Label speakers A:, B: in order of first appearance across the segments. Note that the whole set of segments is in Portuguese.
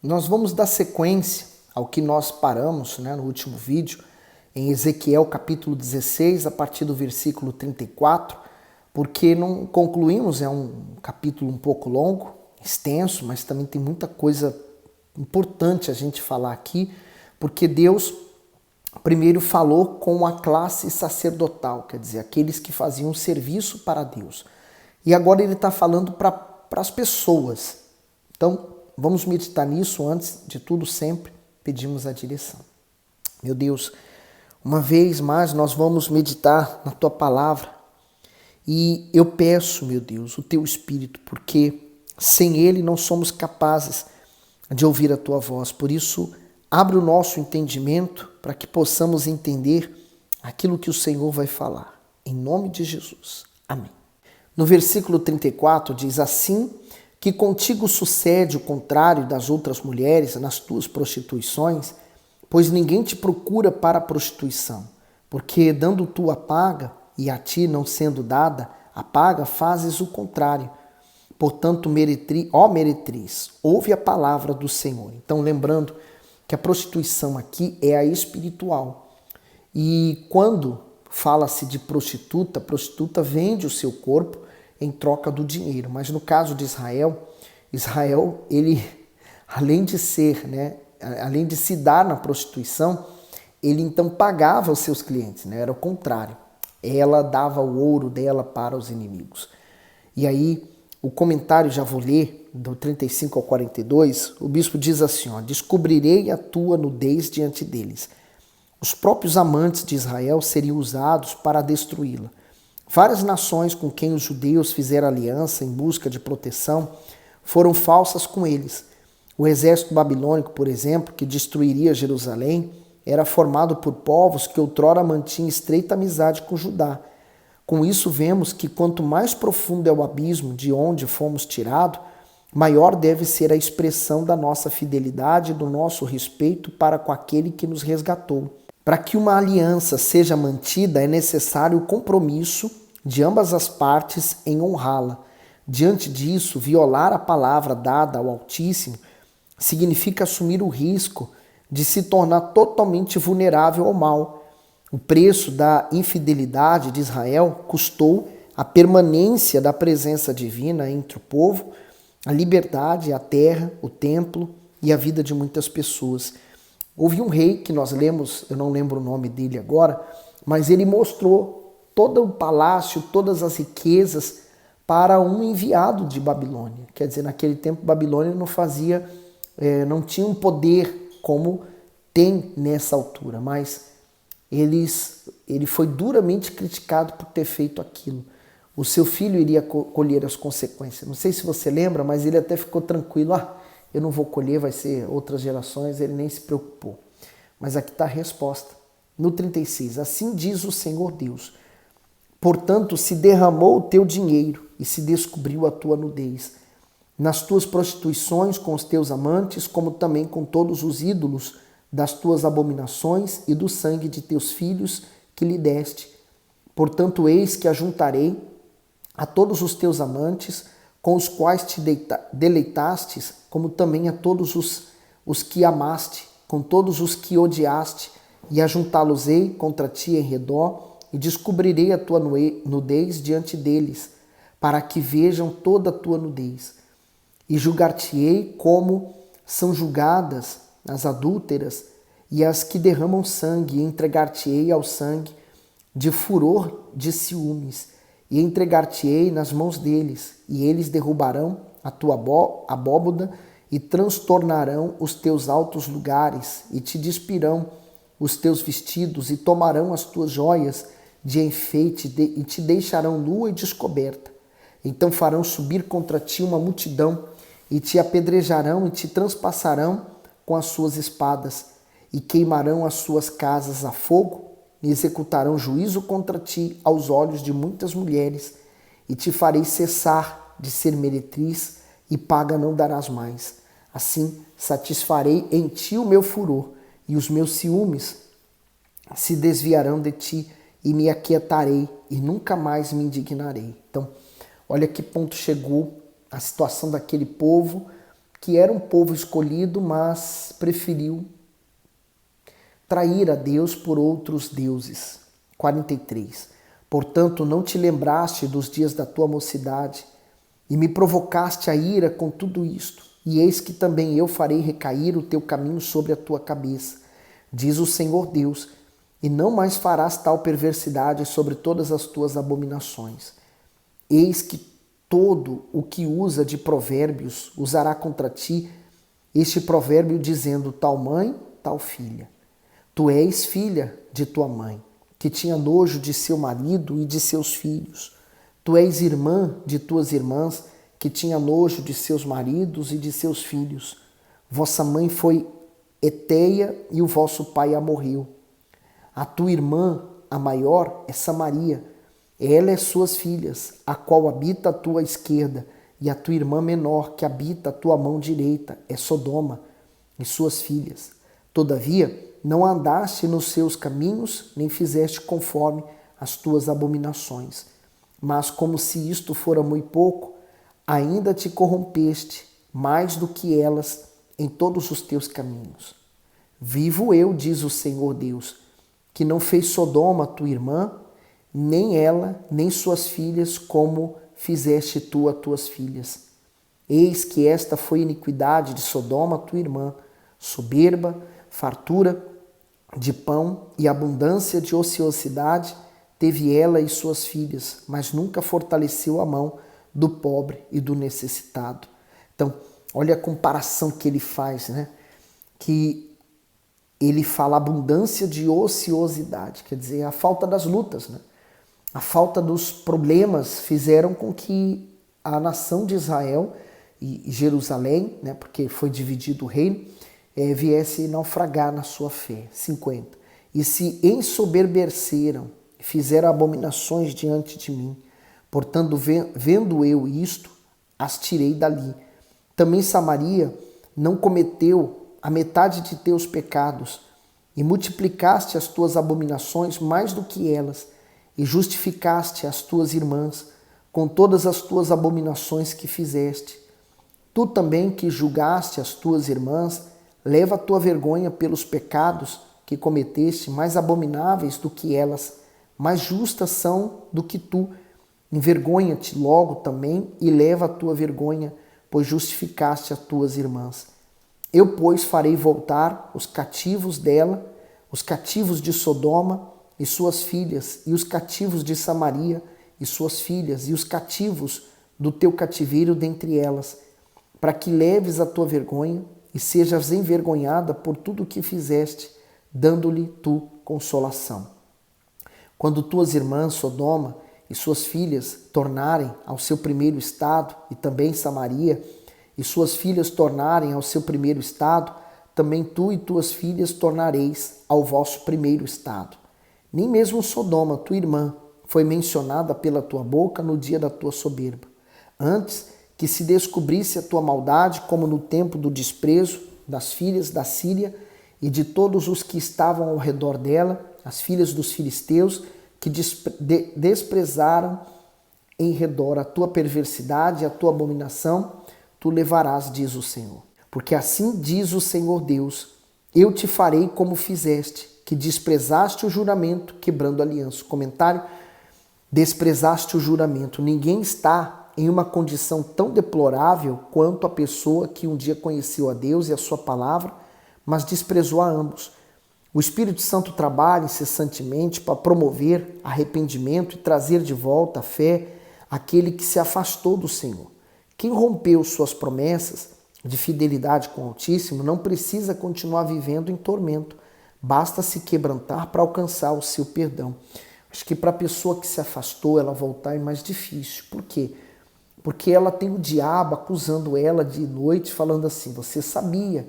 A: Nós vamos dar sequência ao que nós paramos, no último vídeo, em Ezequiel capítulo 16, a partir do versículo 34, porque não concluímos, é um capítulo um pouco longo, extenso, mas também tem muita coisa importante a gente falar aqui, porque Deus primeiro falou com a classe sacerdotal, quer dizer, aqueles que faziam serviço para Deus. E agora ele está falando para as pessoas. Então, vamos meditar nisso. Antes de tudo, sempre pedimos a direção. Meu Deus, uma vez mais nós vamos meditar na Tua Palavra. E eu peço, meu Deus, o Teu Espírito, porque sem Ele não somos capazes de ouvir a Tua voz. Por isso, abre o nosso entendimento para que possamos entender aquilo que o Senhor vai falar. Em nome de Jesus. Amém. No versículo 34 diz assim: que contigo sucede o contrário das outras mulheres nas tuas prostituições, pois ninguém te procura para a prostituição, porque dando tu a paga, e a ti não sendo dada a paga, fazes o contrário. Portanto, meretriz, ouve a palavra do Senhor. Então, lembrando que a prostituição aqui é a espiritual. E quando fala-se de prostituta, a prostituta vende o seu corpo em troca do dinheiro. Mas no caso de Israel, ele, além de ser, além de se dar na prostituição, ele então pagava os seus clientes, era o contrário. Ela dava o ouro dela para os inimigos. E aí, o comentário, já vou ler, do 35 ao 42, o bispo diz assim: descobrirei a tua nudez diante deles. Os próprios amantes de Israel seriam usados para destruí-la. Várias nações com quem os judeus fizeram aliança em busca de proteção foram falsas com eles. O exército babilônico, por exemplo, que destruiria Jerusalém, era formado por povos que outrora mantinham estreita amizade com Judá. Com isso, vemos que quanto mais profundo é o abismo de onde fomos tirados, maior deve ser a expressão da nossa fidelidade e do nosso respeito para com aquele que nos resgatou. Para que uma aliança seja mantida, é necessário o compromisso de ambas as partes em honrá-la. Diante disso, violar a palavra dada ao Altíssimo significa assumir o risco de se tornar totalmente vulnerável ao mal. O preço da infidelidade de Israel custou a permanência da presença divina entre o povo, a liberdade, a terra, o templo e a vida de muitas pessoas. Houve um rei que nós lemos, eu não lembro o nome dele agora, mas ele mostrou todo o palácio, todas as riquezas para um enviado de Babilônia. Quer dizer, naquele tempo Babilônia não tinha um poder como tem nessa altura, mas ele foi duramente criticado por ter feito aquilo. O seu filho iria colher as consequências. Não sei se você lembra, mas ele até ficou tranquilo. Eu não vou colher, vai ser outras gerações. Ele nem se preocupou. Mas aqui está a resposta. No 36, assim diz o Senhor Deus: portanto, se derramou o teu dinheiro e se descobriu a tua nudez, nas tuas prostituições com os teus amantes, como também com todos os ídolos das tuas abominações e do sangue de teus filhos que lhe deste. Portanto, eis que ajuntarei a todos os teus amantes, com os quais te deleitastes, como também a todos os que amaste, com todos os que odiaste, e ajuntá-los-ei contra ti em redor, e descobrirei a tua nudez diante deles, para que vejam toda a tua nudez. E julgar-te-ei como são julgadas as adúlteras e as que derramam sangue, e entregar-te-ei ao sangue de furor de ciúmes, e entregar-te-ei nas mãos deles, e eles derrubarão a tua abóboda e transtornarão os teus altos lugares, e te despirão os teus vestidos, e tomarão as tuas joias de enfeite, e te deixarão nua e descoberta. Então farão subir contra ti uma multidão, e te apedrejarão e te transpassarão com as suas espadas, e queimarão as suas casas a fogo, e executarão juízo contra ti aos olhos de muitas mulheres, e te farei cessar de ser meretriz, e paga não darás mais. Assim satisfarei em ti o meu furor, e os meus ciúmes se desviarão de ti, e me aquietarei, e nunca mais me indignarei. Então, olha que ponto chegou a situação daquele povo que era um povo escolhido, mas preferiu trair a Deus por outros deuses. 43. Portanto, não te lembraste dos dias da tua mocidade, e me provocaste a ira com tudo isto, e eis que também eu farei recair o teu caminho sobre a tua cabeça, diz o Senhor Deus, e não mais farás tal perversidade sobre todas as tuas abominações. Eis que todo o que usa de provérbios usará contra ti este provérbio dizendo, tal mãe, tal filha. Tu és filha de tua mãe, que tinha nojo de seu marido e de seus filhos. Tu és irmã de tuas irmãs, que tinha nojo de seus maridos e de seus filhos. Vossa mãe foi Eteia e o vosso pai amorreu. A tua irmã, a maior, é Samaria. Ela é suas filhas, a qual habita a tua esquerda, e a tua irmã menor, que habita a tua mão direita, é Sodoma e suas filhas. Todavia, não andaste nos seus caminhos, nem fizeste conforme as tuas abominações. Mas como se isto fora muito pouco, ainda te corrompeste mais do que elas em todos os teus caminhos. Vivo eu, diz o Senhor Deus, que não fez Sodoma tua irmã, nem ela, nem suas filhas, como fizeste tu a tuas filhas. Eis que esta foi a iniquidade de Sodoma tua irmã, soberba, fartura de pão e abundância de ociosidade teve ela e suas filhas, mas nunca fortaleceu a mão do pobre e do necessitado. Então, olha a comparação que ele faz, né? Que ele fala abundância de ociosidade, quer dizer, a falta das lutas, né? A falta dos problemas fizeram com que a nação de Israel e Jerusalém, né, porque foi dividido o reino, viesse naufragar na sua fé. 50. E se ensoberbeceram, fizeram abominações diante de mim. Portanto, vendo eu isto, as tirei dali. Também Samaria não cometeu a metade de teus pecados, e multiplicaste as tuas abominações mais do que elas, e justificaste as tuas irmãs com todas as tuas abominações que fizeste. Tu também que julgaste as tuas irmãs, leva a tua vergonha pelos pecados que cometeste, mais abomináveis do que elas, mais justas são do que tu. Envergonha-te logo também e leva a tua vergonha, pois justificaste as tuas irmãs. Eu, pois, farei voltar os cativos dela, os cativos de Sodoma e suas filhas, e os cativos de Samaria e suas filhas, e os cativos do teu cativeiro dentre elas, para que leves a tua vergonha e sejas envergonhada por tudo o que fizeste, dando-lhe tu consolação. Quando tuas irmãs Sodoma e suas filhas tornarem ao seu primeiro estado, e também Samaria, e suas filhas tornarem ao seu primeiro estado, também tu e tuas filhas tornareis ao vosso primeiro estado. Nem mesmo Sodoma, tua irmã, foi mencionada pela tua boca no dia da tua soberba. Antes que se descobrisse a tua maldade, como no tempo do desprezo das filhas da Síria e de todos os que estavam ao redor dela, as filhas dos filisteus, que desprezaram em redor a tua perversidade e a tua abominação, tu levarás, diz o Senhor. Porque assim diz o Senhor Deus, eu te farei como fizeste, que desprezaste o juramento, quebrando a aliança. Comentário, desprezaste o juramento. Ninguém está em uma condição tão deplorável quanto a pessoa que um dia conheceu a Deus e a sua palavra, mas desprezou a ambos. O Espírito Santo trabalha incessantemente para promover arrependimento e trazer de volta a fé àquele que se afastou do Senhor. Quem rompeu suas promessas de fidelidade com o Altíssimo não precisa continuar vivendo em tormento. Basta se quebrantar para alcançar o seu perdão. Acho que para a pessoa que se afastou, ela voltar é mais difícil. Por quê? Porque ela tem o diabo acusando ela de noite, falando assim, você sabia,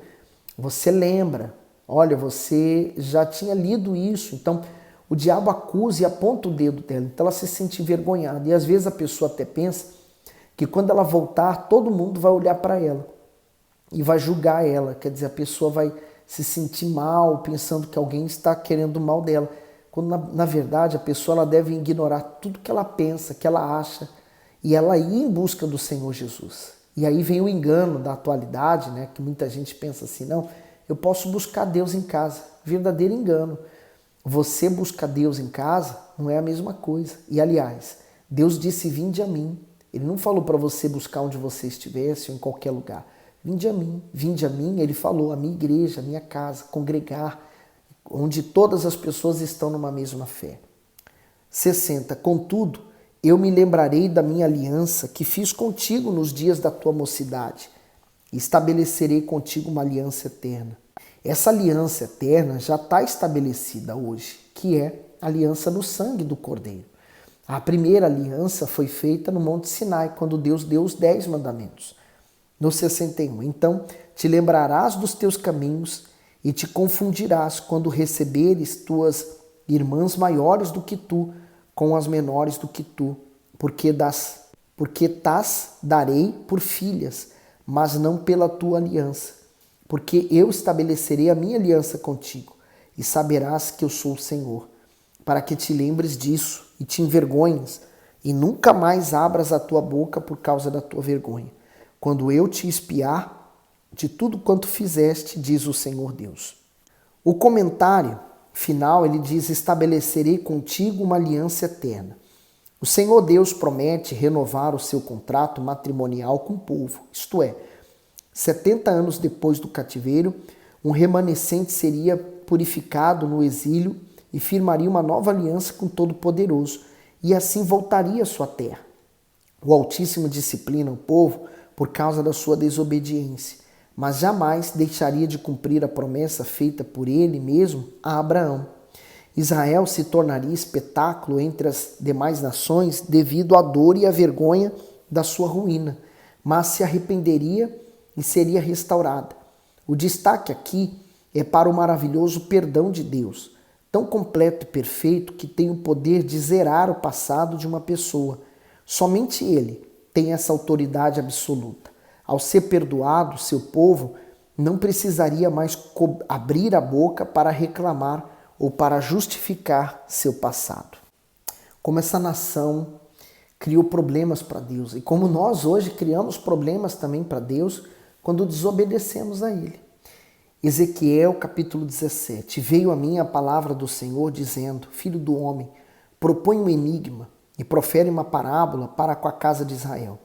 A: você lembra, olha, você já tinha lido isso. Então, o diabo acusa e aponta o dedo dela. Então, ela se sente envergonhada. E às vezes a pessoa até pensa que quando ela voltar, todo mundo vai olhar para ela e vai julgar ela. Quer dizer, a pessoa vai se sentir mal, pensando que alguém está querendo o mal dela. Quando, na verdade, a pessoa ela deve ignorar tudo que ela pensa, que ela acha, e ela ir em busca do Senhor Jesus. E aí vem o engano da atualidade, né? Que muita gente pensa assim, não, eu posso buscar Deus em casa. Verdadeiro engano. Você buscar Deus em casa não é a mesma coisa. E aliás, Deus disse, vinde a mim. Ele não falou para você buscar onde você estivesse ou em qualquer lugar. Vinde a mim. Vinde a mim, ele falou, a minha igreja, a minha casa, congregar, onde todas as pessoas estão numa mesma fé. 60. Contudo, eu me lembrarei da minha aliança que fiz contigo nos dias da tua mocidade e estabelecerei contigo uma aliança eterna. Essa aliança eterna já está estabelecida hoje, que é a aliança no sangue do Cordeiro. A primeira aliança foi feita no Monte Sinai, quando Deus deu os 10 mandamentos. No 61. Então te lembrarás dos teus caminhos e te confundirás quando receberes tuas irmãs maiores do que tu com as menores do que tu, porque tas darei por filhas, mas não pela tua aliança, porque eu estabelecerei a minha aliança contigo, e saberás que eu sou o Senhor, para que te lembres disso e te envergonhes, e nunca mais abras a tua boca por causa da tua vergonha, quando eu te espiar de tudo quanto fizeste, diz o Senhor Deus. O comentário final, ele diz, estabelecerei contigo uma aliança eterna. O Senhor Deus promete renovar o seu contrato matrimonial com o povo, isto é, 70 anos depois do cativeiro, um remanescente seria purificado no exílio e firmaria uma nova aliança com o Todo-Poderoso, e assim voltaria à sua terra. O Altíssimo disciplina o povo por causa da sua desobediência, mas jamais deixaria de cumprir a promessa feita por ele mesmo a Abraão. Israel se tornaria espetáculo entre as demais nações devido à dor e à vergonha da sua ruína, mas se arrependeria e seria restaurada. O destaque aqui é para o maravilhoso perdão de Deus, tão completo e perfeito que tem o poder de zerar o passado de uma pessoa. Somente ele tem essa autoridade absoluta. Ao ser perdoado, seu povo não precisaria mais abrir a boca para reclamar ou para justificar seu passado. Como essa nação criou problemas para Deus e como nós hoje criamos problemas também para Deus quando desobedecemos a Ele. Ezequiel capítulo 17. Veio a mim a palavra do Senhor dizendo, filho do homem, propõe um enigma e profere uma parábola para com a casa de Israel.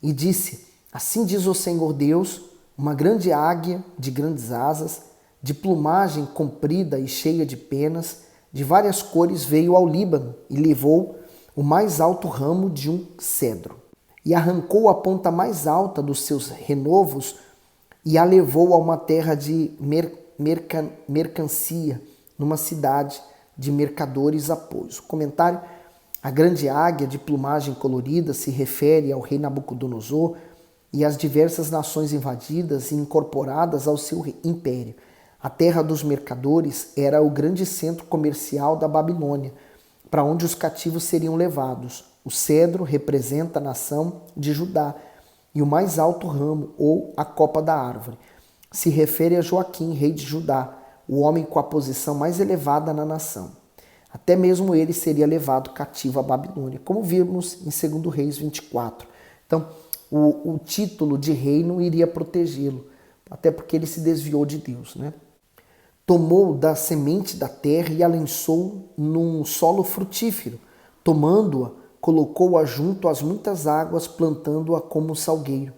A: E disse, assim diz o Senhor Deus, uma grande águia de grandes asas, de plumagem comprida e cheia de penas, de várias cores veio ao Líbano e levou o mais alto ramo de um cedro. E arrancou a ponta mais alta dos seus renovos e a levou a uma terra de mercancia, numa cidade de mercadores a pôs. O comentário, a grande águia de plumagem colorida se refere ao rei Nabucodonosor e às diversas nações invadidas e incorporadas ao seu império. A terra dos mercadores era o grande centro comercial da Babilônia, para onde os cativos seriam levados. O cedro representa a nação de Judá e o mais alto ramo, ou a copa da árvore, se refere a Joaquim, rei de Judá, o homem com a posição mais elevada na nação. Até mesmo ele seria levado cativo à Babilônia, como vimos em 2 Reis 24. Então, o título de rei não iria protegê-lo, até porque ele se desviou de Deus, né? Tomou da semente da terra e a lançou num solo frutífero. Tomando-a, colocou-a junto às muitas águas, plantando-a como salgueiro.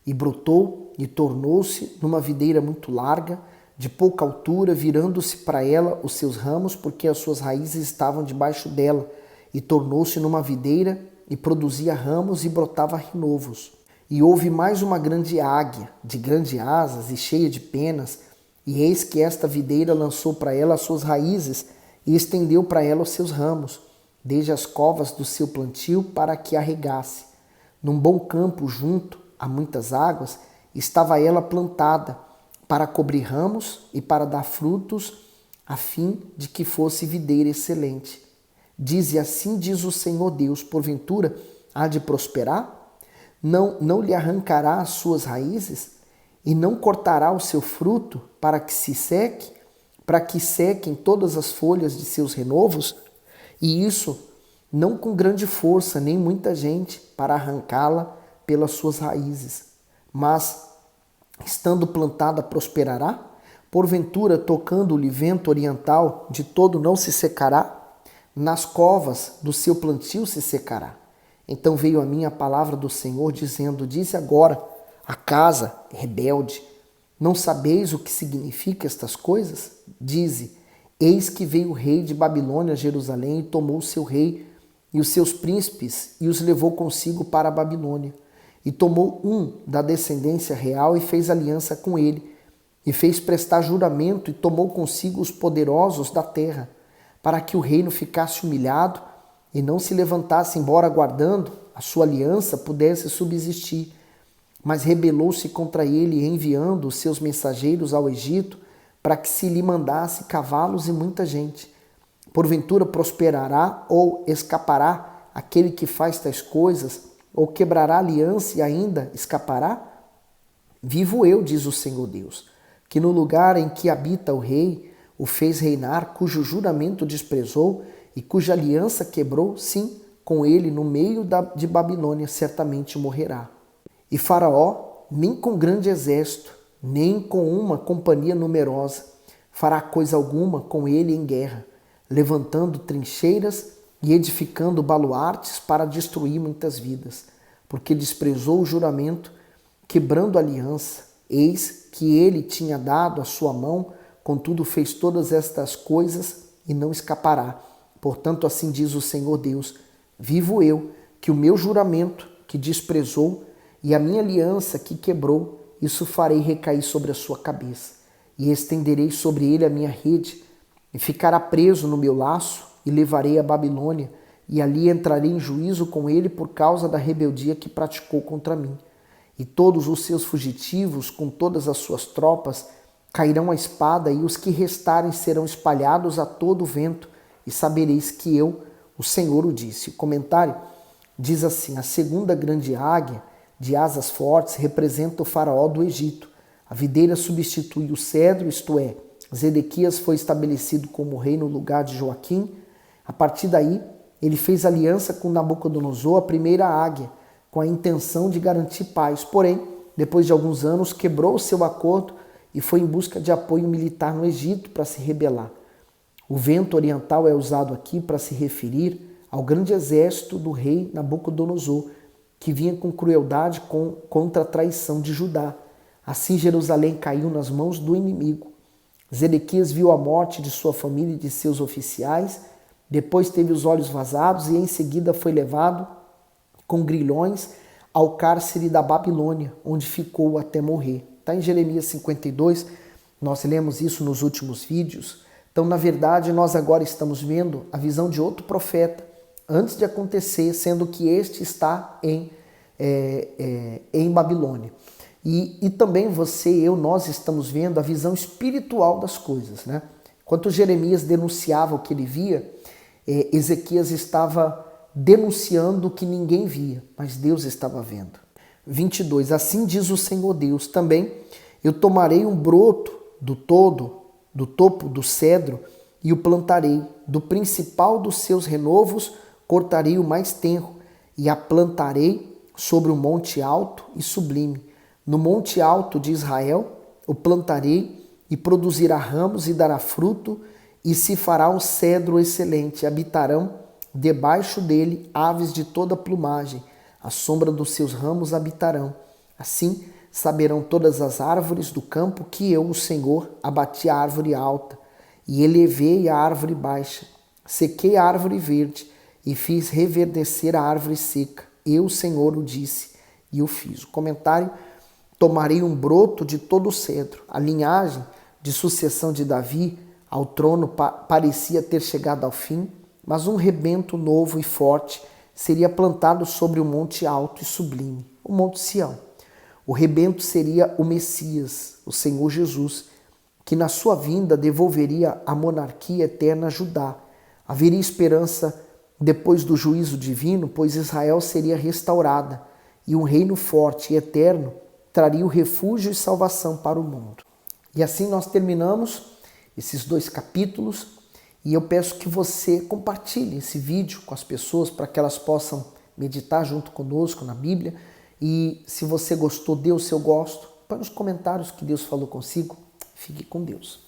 A: E brotou e tornou-se numa videira muito larga, de pouca altura, virando-se para ela os seus ramos, porque as suas raízes estavam debaixo dela. E tornou-se numa videira e produzia ramos e brotava renovos. E houve mais uma grande águia, de grandes asas e cheia de penas, e eis que esta videira lançou para ela as suas raízes e estendeu para ela os seus ramos, desde as covas do seu plantio para que a regasse. Num bom campo junto a muitas águas, estava ela plantada, para cobrir ramos e para dar frutos, a fim de que fosse videira excelente. Dize assim diz o Senhor Deus, porventura há de prosperar? Não lhe arrancará as suas raízes? E não cortará o seu fruto para que se seque, para que sequem todas as folhas de seus renovos? E isso não com grande força, nem muita gente, para arrancá-la pelas suas raízes. mas estando plantada prosperará? Porventura, tocando-lhe vento oriental, de todo não se secará? Nas covas do seu plantio se secará. Então veio a mim a palavra do Senhor, dizendo: dize agora a casa rebelde: não sabeis o que significa estas coisas? Dize: eis que veio o rei de Babilônia a Jerusalém e tomou o seu rei e os seus príncipes e os levou consigo para a Babilônia. E tomou um da descendência real e fez aliança com ele, e fez prestar juramento e tomou consigo os poderosos da terra, para que o reino ficasse humilhado e não se levantasse, embora aguardando a sua aliança pudesse subsistir. Mas rebelou-se contra ele, enviando os seus mensageiros ao Egito, para que se lhe mandasse cavalos e muita gente. Porventura prosperará ou escapará aquele que faz tais coisas, ou quebrará a aliança e ainda escapará? Vivo eu, diz o Senhor Deus, que no lugar em que habita o rei, o fez reinar, cujo juramento desprezou e cuja aliança quebrou, sim, com ele no meio de Babilônia certamente morrerá. E Faraó, nem com grande exército, nem com uma companhia numerosa, fará coisa alguma com ele em guerra, levantando trincheiras e edificando baluartes para destruir muitas vidas, porque desprezou o juramento, quebrando a aliança. Eis que ele tinha dado a sua mão, contudo fez todas estas coisas e não escapará. Portanto, assim diz o Senhor Deus: vivo eu, que o meu juramento que desprezou e a minha aliança que quebrou, isso farei recair sobre a sua cabeça, e estenderei sobre ele a minha rede, e ficará preso no meu laço, e levarei a Babilônia, e ali entrarei em juízo com ele por causa da rebeldia que praticou contra mim. E todos os seus fugitivos, com todas as suas tropas, cairão à espada, e os que restarem serão espalhados a todo o vento, e sabereis que eu, o Senhor, o disse. O comentário diz assim: a segunda grande águia, de asas fortes, representa o faraó do Egito. A videira substitui o cedro, isto é, Zedequias foi estabelecido como rei no lugar de Joaquim. A partir daí, ele fez aliança com Nabucodonosor, a primeira águia, com a intenção de garantir paz. Porém, depois de alguns anos, quebrou o seu acordo e foi em busca de apoio militar no Egito para se rebelar. O vento oriental é usado aqui para se referir ao grande exército do rei Nabucodonosor, que vinha com crueldade contra a traição de Judá. Assim Jerusalém caiu nas mãos do inimigo. Zedequias viu a morte de sua família e de seus oficiais, depois teve os olhos vazados e em seguida foi levado com grilhões ao cárcere da Babilônia, onde ficou até morrer. Está em Jeremias 52, nós lemos isso nos últimos vídeos. Então, na verdade, nós agora estamos vendo a visão de outro profeta, antes de acontecer, sendo que este está em Babilônia. E também você, eu, nós estamos vendo a visão espiritual das coisas, né? Enquanto Jeremias denunciava o que ele via, Ezequias estava denunciando o que ninguém via, mas Deus estava vendo. 22. Assim diz o Senhor Deus: também eu tomarei um broto do topo do cedro e o plantarei, do principal dos seus renovos cortarei o mais tenro e a plantarei sobre um monte alto e sublime. No monte alto de Israel o plantarei e produzirá ramos e dará fruto e se fará um cedro excelente. Habitarão debaixo dele aves de toda plumagem, à sombra dos seus ramos habitarão. Assim saberão todas as árvores do campo que eu, o Senhor, abati a árvore alta e elevei a árvore baixa, sequei a árvore verde e fiz reverdecer a árvore seca. Eu, o Senhor, o disse e o fiz. O comentário: tomarei um broto de todo o cedro. A linhagem de sucessão de Davi ao trono parecia ter chegado ao fim, mas um rebento novo e forte seria plantado sobre o monte alto e sublime, o Monte Sião. O rebento seria o Messias, o Senhor Jesus, que na sua vinda devolveria a monarquia eterna a Judá. Haveria esperança depois do juízo divino, pois Israel seria restaurada e um reino forte e eterno traria o refúgio e salvação para o mundo. E assim nós terminamos esses 2 capítulos e eu peço que você compartilhe esse vídeo com as pessoas para que elas possam meditar junto conosco na Bíblia E se você gostou, dê o seu gosto. Põe nos comentários que Deus falou consigo. Fique com Deus.